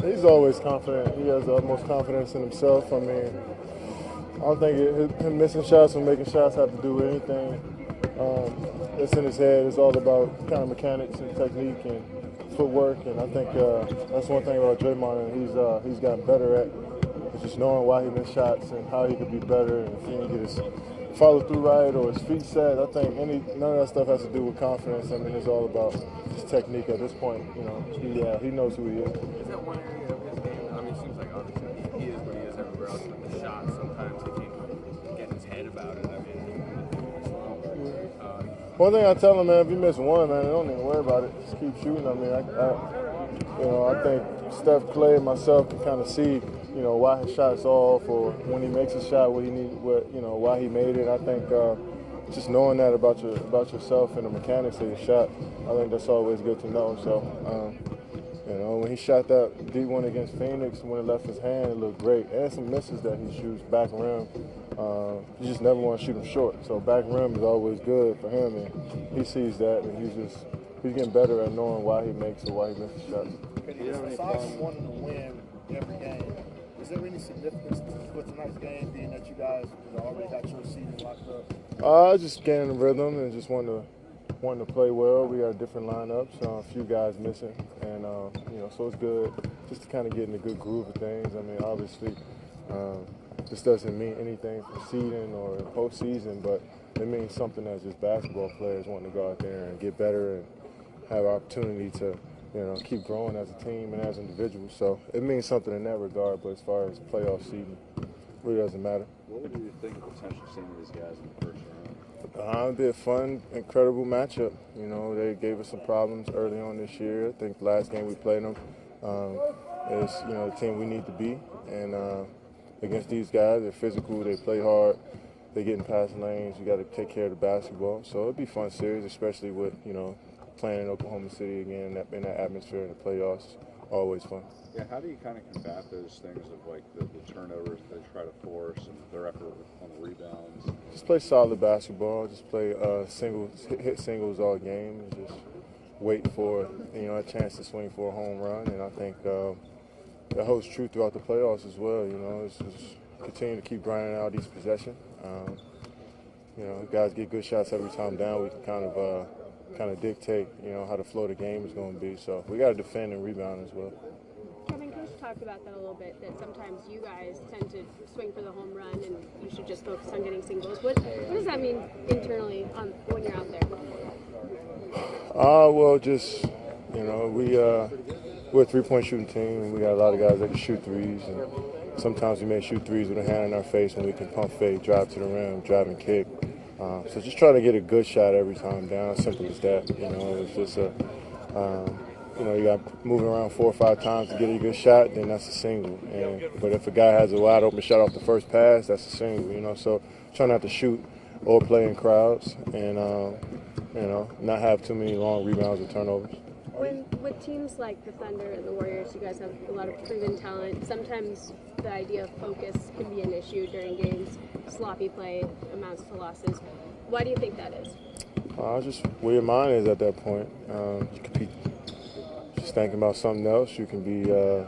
He's always confident. He has the utmost confidence in himself. I mean, I don't think him missing shots or making shots have to do with anything that's in his head. It's all about kind of mechanics and technique and footwork. And I think that's one thing about Draymond, and he's gotten better at is just knowing why he missed shots and how he could be better. And if he didn't get his follow through right or his feet set, I think none of that stuff has to do with confidence. I mean, it's all about just technique at this point. You know, he knows who he is. Is that one area of his game? I mean, it seems like obviously he is what he is everywhere else, but the shots sometimes he can't get in his head about it. I mean, one thing I tell him, man, if you miss one, man, don't even worry about it. Just keep shooting. I mean, I think Steph, Clay, and myself can kind of see, why his shot's off, or when he makes a shot, why he made it. I think just knowing that about yourself and the mechanics of your shot, I think that's always good to know. So, when he shot that deep one against Phoenix, when it left his hand, it looked great. And some misses that he shoots back rim. You just never want to shoot him short. So back rim is always good for him, and he sees that, and he's getting better at knowing why he makes or why he misses shots. Aside from wanting to win every game, is there any significance with tonight's game, being that you guys already got your season locked up? Just getting the rhythm and just wanting to play well. We got different lineups, a few guys missing, and so it's good just to kind of get in a good groove of things. I mean, obviously, this doesn't mean anything for seeding or postseason, but it means something as just basketball players wanting to go out there and get better and have opportunity to, keep growing as a team and as individuals. So it means something in that regard, but as far as playoff seeding, it really doesn't matter. What would you think of potentially seeing these guys in the first round? It'd be a fun, incredible matchup. They gave us some problems early on this year. I think the last game we played them is, the team we need to be. And against these guys, they're physical, they play hard, they get in passing lanes. You got to take care of the basketball. So it'd be a fun series, especially with, playing in Oklahoma City again in that atmosphere in the playoffs. Always fun. Yeah, how do you kind of combat those things of like the turnovers they try to force and their effort on the rebounds? Just play solid basketball. Just play hit singles all game, and just wait for a chance to swing for a home run. And I think that holds true throughout the playoffs as well. It's just continue to keep grinding out each possession. Guys get good shots every time down. We can kind of dictate how the flow of the game is going to be. So we got to defend and rebound as well. Kevin, Coach talked about that a little bit, that sometimes you guys tend to swing for the home run and you should just focus on getting singles. What does that mean internally when you're out there? We're a three-point shooting team, and we got a lot of guys that can shoot threes. And sometimes we may shoot threes with a hand in our face, and we can pump fake, drive to the rim, drive and kick. So just try to get a good shot every time down. Simple as that. It's just you got moving around 4 or 5 times to get a good shot, then that's a single. But if a guy has a wide open shot off the first pass, that's a single. So try not to shoot or play in crowds, and not have too many long rebounds or turnovers. With teams like the Thunder and the Warriors, you guys have a lot of proven talent. Sometimes the idea of focus can be an issue during games. Sloppy play amounts to losses. Why do you think that is? Just where your mind is at that point. You could be just thinking about something else. You can be, I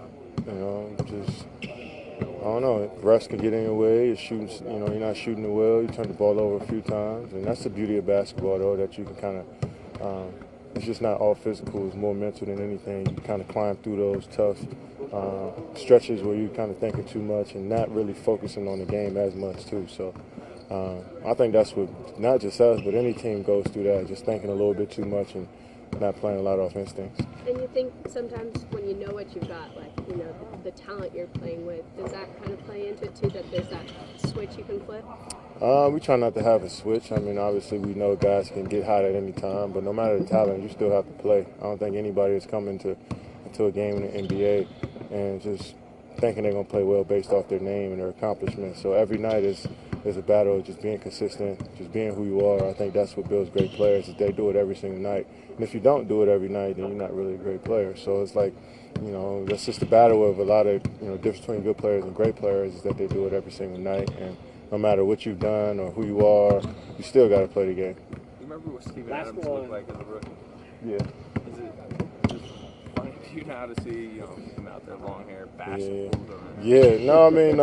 don't know. Refs can get in your way. You're shooting, you're not shooting it well. You turn the ball over a few times, and that's the beauty of basketball, though, that you can kind of. It's just not all physical. It's more mental than anything. You kind of climb through those tough stretches where you're kind of thinking too much and not really focusing on the game as much, too. So I think that's what not just us, but any team goes through that, just thinking a little bit too much and not playing a lot off instincts. And you think sometimes when you know what you've got, like, the talent you're playing with, does that kind of play into it, too, that there's that switch you can flip? We try not to have a switch. I mean, obviously we know guys can get hot at any time, but no matter the talent, you still have to play. I don't think anybody is coming into a game in the NBA and just thinking they're going to play well based off their name and their accomplishments. So every night is a battle of just being consistent, just being who you are. I think that's what builds great players, is they do it every single night. And if you don't do it every night, then you're not really a great player. So it's like, that's just the battle of a lot of, difference between good players and great players, is that they do it every single night. And no matter what you've done or who you are, you still got to play the game. You remember what Steven Adams looked like as a rookie? Yeah. Is it funny to you now to see him out there, long hair, bashing fools around. Yeah, no, I mean,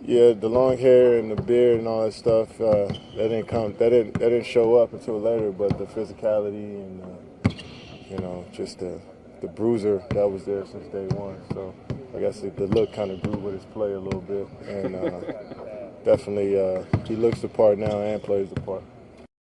yeah, the long hair and the beard and all that stuff, that didn't show up until later. But the physicality and just the bruiser that was there since day one. So I guess the look kind of grew with his play a little bit, and definitely he looks the part now and plays the part.